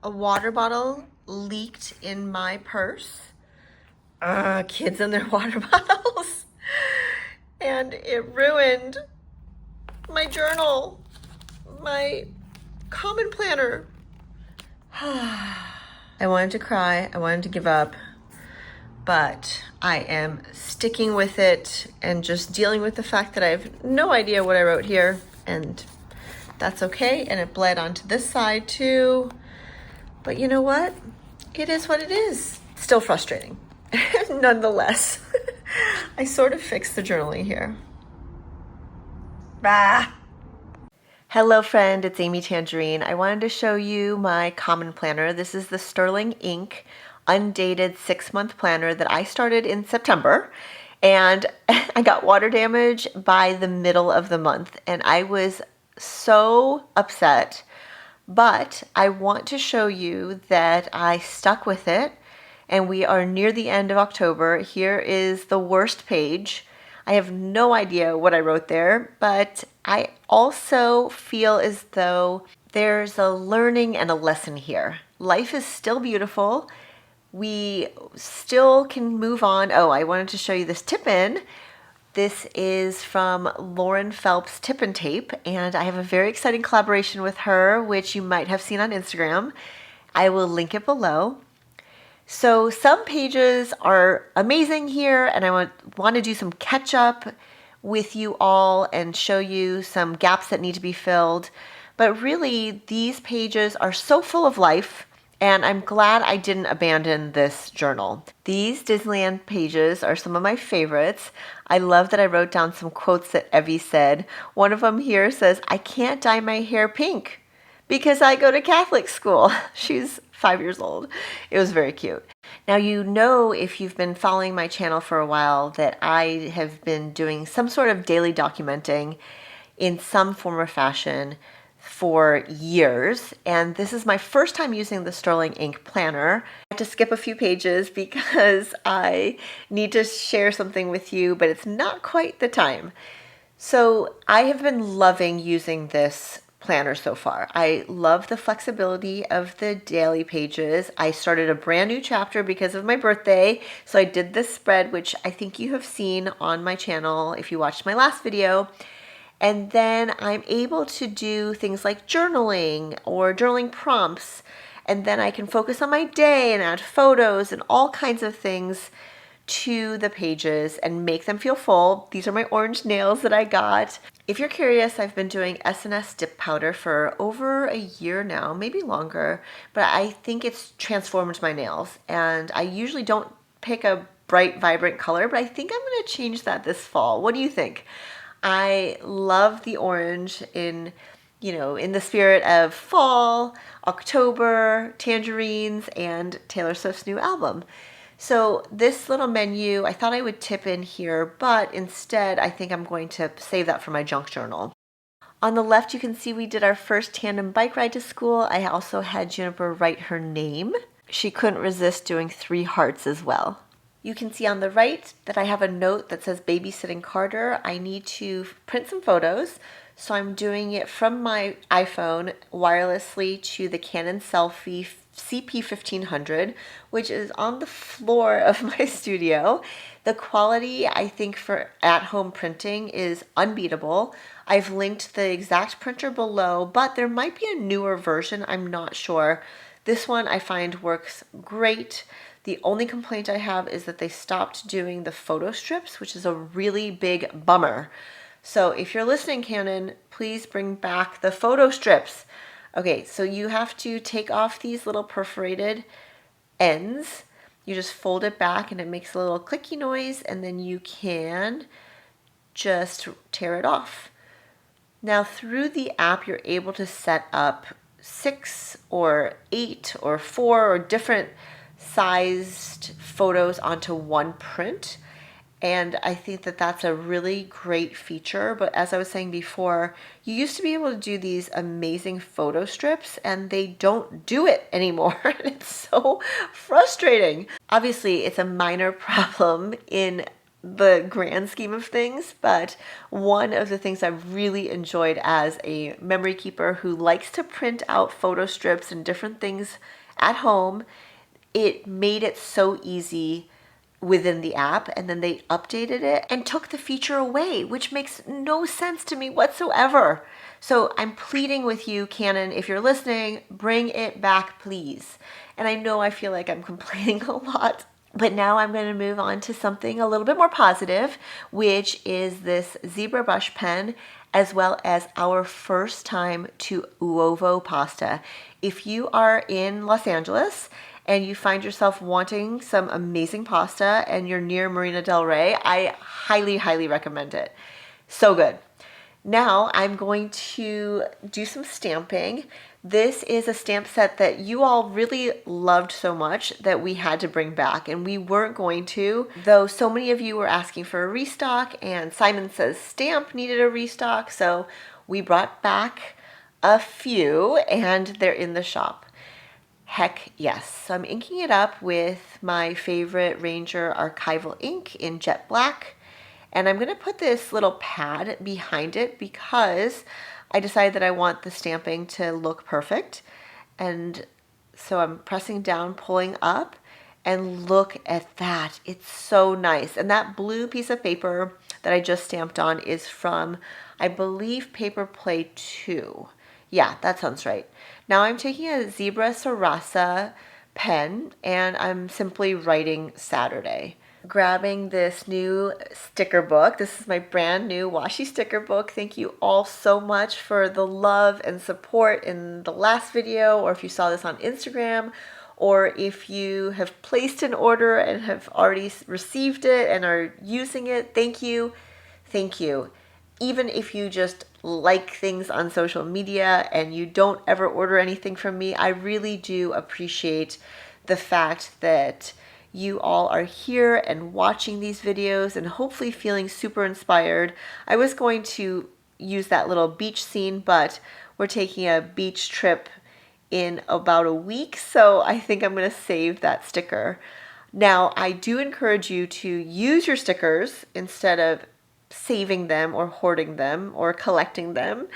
A water bottle leaked in my purse. Kids and their water bottles. And it ruined my journal, my common planner. I wanted to cry, I wanted to give up, but I am sticking with it and just dealing with the fact that I have no idea what I wrote here, and that's okay. And it bled onto this side too. But you know what? It is what it is. Still frustrating. Nonetheless, I sort of fixed the journaling here. Bah! Hello friend, it's Amy Tangerine. I wanted to show you my common planner. This is the Sterling Ink Undated 6-month planner that I started in September, and I got water damage by the middle of the month, and I was so upset. But I want to show you that I stuck with it, and we are near the end of October. Here is the worst page. I have no idea what I wrote there, but I also feel as though there's a learning and a lesson here. Life is still beautiful. We still can move on. Oh, I wanted to show you this tip-in. This is from Lauren Phelps Tip and Tape, and I have a very exciting collaboration with her, which you might have seen on Instagram. I will link it below. So some pages are amazing here, and I want to do some catch up with you all and show you some gaps that need to be filled. But really, these pages are so full of life, and I'm glad I didn't abandon this journal. These Disneyland pages are some of my favorites. I love that I wrote down some quotes that Evie said. One of them here says, "I can't dye my hair pink because I go to Catholic school." She's 5 years old. It was very cute. Now, you know, if you've been following my channel for a while, that I have been doing some sort of daily documenting in some form or fashion for years, and this is my first time using the Sterling Ink planner. I have to skip a few pages because I need to share something with you, but it's not quite the time. So I have been loving using this planner so far. I love the flexibility of the daily pages. I started a brand new chapter because of my birthday, so I did this spread, which I think you have seen on my channel if you watched my last video. And then I'm able to do things like journaling or journaling prompts, and then I can focus on my day and add photos and all kinds of things to the pages and make them feel full. These are my orange nails that I got. If you're curious, I've been doing S&S dip powder for over a year now, maybe longer, but I think it's transformed my nails, and I usually don't pick a bright, vibrant color, but I think I'm going to change that this fall. What do you think? I love the orange in the spirit of fall, October, tangerines, and Taylor Swift's new album. So this little menu, I thought I would tip in here, but instead I think I'm going to save that for my junk journal. On the left, you can see we did our first tandem bike ride to school. I also had Juniper write her name. She couldn't resist doing 3 hearts as well. You can see on the right that I have a note that says babysitting Carter. I need to print some photos, so I'm doing it from my iPhone wirelessly to the Canon Selfie CP1500, which is on the floor of my studio. The quality, I think, for at-home printing is unbeatable. I've linked the exact printer below, but there might be a newer version. I'm not sure. This one I find works great. The only complaint I have is that they stopped doing the photo strips, which is a really big bummer. So if you're listening, Canon, please bring back the photo strips. Okay, so you have to take off these little perforated ends. You just fold it back and it makes a little clicky noise, and then you can just tear it off. Now through the app, you're able to set up 6 or 8 or 4 or different sized photos onto one print, and I think that that's a really great feature. But as I was saying before, you used to be able to do these amazing photo strips, and they don't do it anymore. It's so frustrating. Obviously, it's a minor problem in the grand scheme of things, but one of the things I've really enjoyed as a memory keeper who likes to print out photo strips and different things at home, it made it so easy within the app, and then they updated it and took the feature away, which makes no sense to me whatsoever. So I'm pleading with you, Canon, if you're listening, bring it back, please. And I know I feel like I'm complaining a lot, but now I'm going to move on to something a little bit more positive, which is this zebra brush pen, as well as our first time to uovo pasta. If you are in Los Angeles and you find yourself wanting some amazing pasta and you're near Marina del Rey, I highly, highly recommend it. So good. Now I'm going to do some stamping. This is a stamp set that you all really loved so much that we had to bring back, and we weren't going to, though so many of you were asking for a restock, and Simon Says Stamp needed a restock, so we brought back a few and they're in the shop. Heck yes. So I'm inking it up with my favorite Ranger archival ink in jet black. And I'm going to put this little pad behind it because I decided that I want the stamping to look perfect. And so I'm pressing down, pulling up, and look at that. It's so nice. And that blue piece of paper that I just stamped on is from, I believe, Paper Play 2. Yeah, that sounds right. Now I'm taking a Zebra Sarasa pen and I'm simply writing Saturday. Grabbing this new sticker book. This is my brand new washi sticker book. Thank you all so much for the love and support in the last video, or if you saw this on Instagram, or if you have placed an order and have already received it and are using it. Thank you. Thank you. Even if you just like things on social media and you don't ever order anything from me, I really do appreciate the fact that you all are here and watching these videos and hopefully feeling super inspired. I was going to use that little beach scene, but we're taking a beach trip in about a week, so I think I'm going to save that sticker. Now, I do encourage you to use your stickers instead of saving them or hoarding them or collecting them.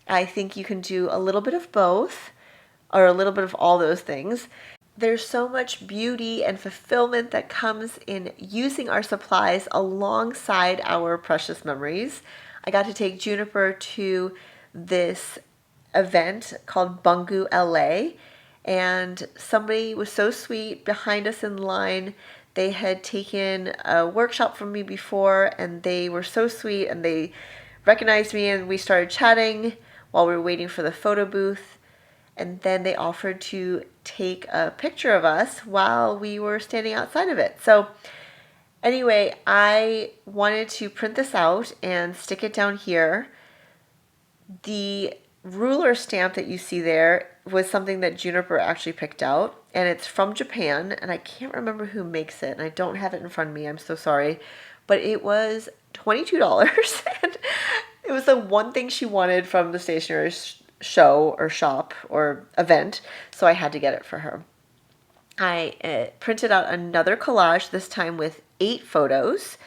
I think you can do a little bit of both, or a little bit of all those things. There's so much beauty and fulfillment that comes in using our supplies alongside our precious memories. I got to take Juniper to this event called Bungu LA, and somebody was so sweet behind us in line. They had taken a workshop from me before, and they were so sweet, and they recognized me, and we started chatting while we were waiting for the photo booth. And then they offered to take a picture of us while we were standing outside of it. So anyway, I wanted to print this out and stick it down here. The ruler stamp that you see there was something that Juniper actually picked out, and it's from Japan, and I can't remember who makes it, and I don't have it in front of me. I'm so sorry. But it was $22, and it was the one thing she wanted from the stationery show or shop or event, so I had to get it for her. I printed out another collage, this time with 8 photos,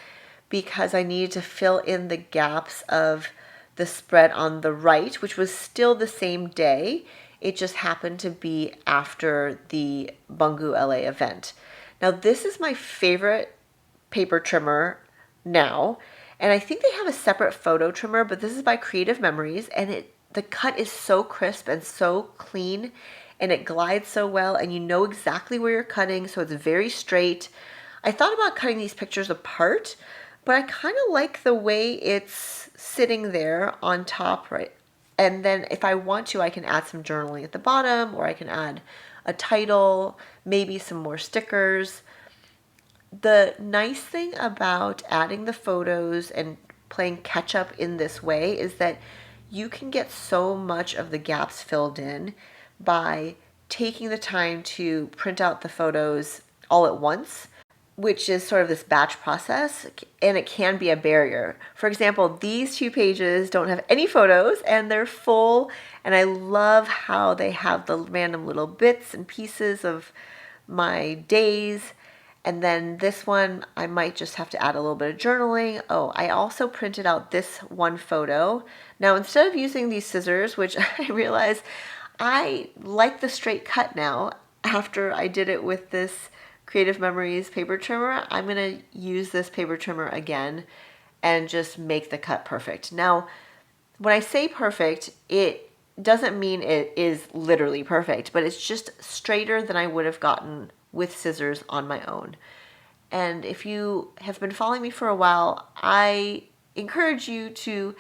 because I needed to fill in the gaps of the spread on the right, which was still the same day. It just happened to be after the Bungu LA event. Now, this is my favorite paper trimmer now, and I think they have a separate photo trimmer, but this is by Creative Memories, and the cut is so crisp and so clean, and it glides so well, and you know exactly where you're cutting, so it's very straight. I thought about cutting these pictures apart, but I kind of like the way it's sitting there on top, right? And then if I want to, I can add some journaling at the bottom, or I can add a title, maybe some more stickers. The nice thing about adding the photos and playing catch up in this way is that you can get so much of the gaps filled in by taking the time to print out the photos all at once, which is sort of this batch process, and it can be a barrier. For example, these 2 pages don't have any photos and they're full, and I love how they have the random little bits and pieces of my days, And then this one, I might just have to add a little bit of journaling. Oh, I also printed out this one photo. Now, instead of using these scissors, which I realize I like the straight cut now after I did it with this Creative Memories paper trimmer, I'm gonna use this paper trimmer again and just make the cut perfect. Now, when I say perfect, it doesn't mean it is literally perfect, but it's just straighter than I would have gotten with scissors on my own. And if you have been following me for a while, I encourage you to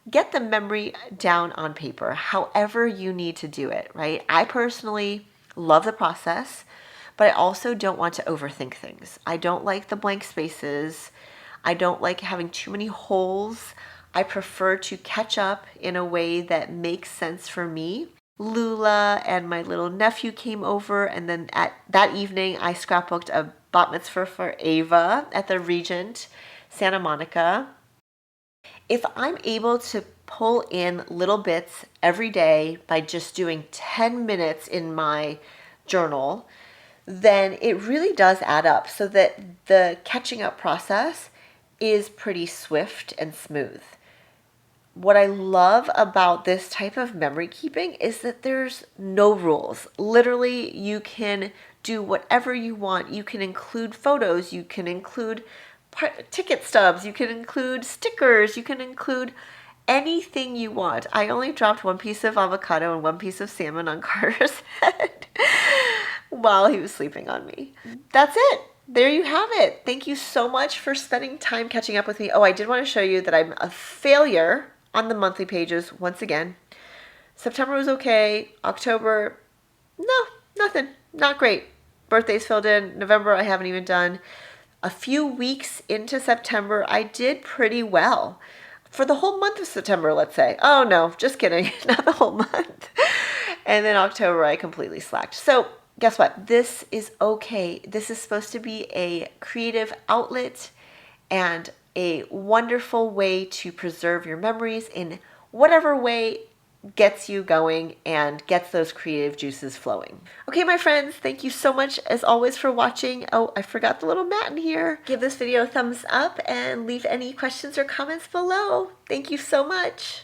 get the memory down on paper, however you need to do it, right? I personally love the process, but I also don't want to overthink things. I don't like the blank spaces. I don't like having too many holes. I prefer to catch up in a way that makes sense for me. Lula and my little nephew came over, and then at that evening I scrapbooked a bat mitzvah for Ava at the Regent, Santa Monica. If I'm able to pull in little bits every day by just doing 10 minutes in my journal, then it really does add up so that the catching up process is pretty swift and smooth. What I love about this type of memory keeping is that there's no rules. Literally, you can do whatever you want. You can include photos, you can include ticket stubs, you can include stickers, you can include anything you want. I only dropped one piece of avocado and one piece of salmon on Carter's head while he was sleeping on me. That's it. There you have it. Thank you so much for spending time catching up with me. Oh, I did want to show you that I'm a failure on the monthly pages once again. September was okay. October, no, nothing. Not great. Birthdays filled in. November, I haven't even done. A few weeks into September, I did pretty well. For the whole month of September, let's say. Oh, no, just kidding. Not the whole month. And then October, I completely slacked. So guess what? This is okay. This is supposed to be a creative outlet and a wonderful way to preserve your memories in whatever way gets you going and gets those creative juices flowing. Okay, my friends, thank you so much as always for watching. Oh, I forgot the little mat in here. Give this video a thumbs up and leave any questions or comments below. Thank you so much.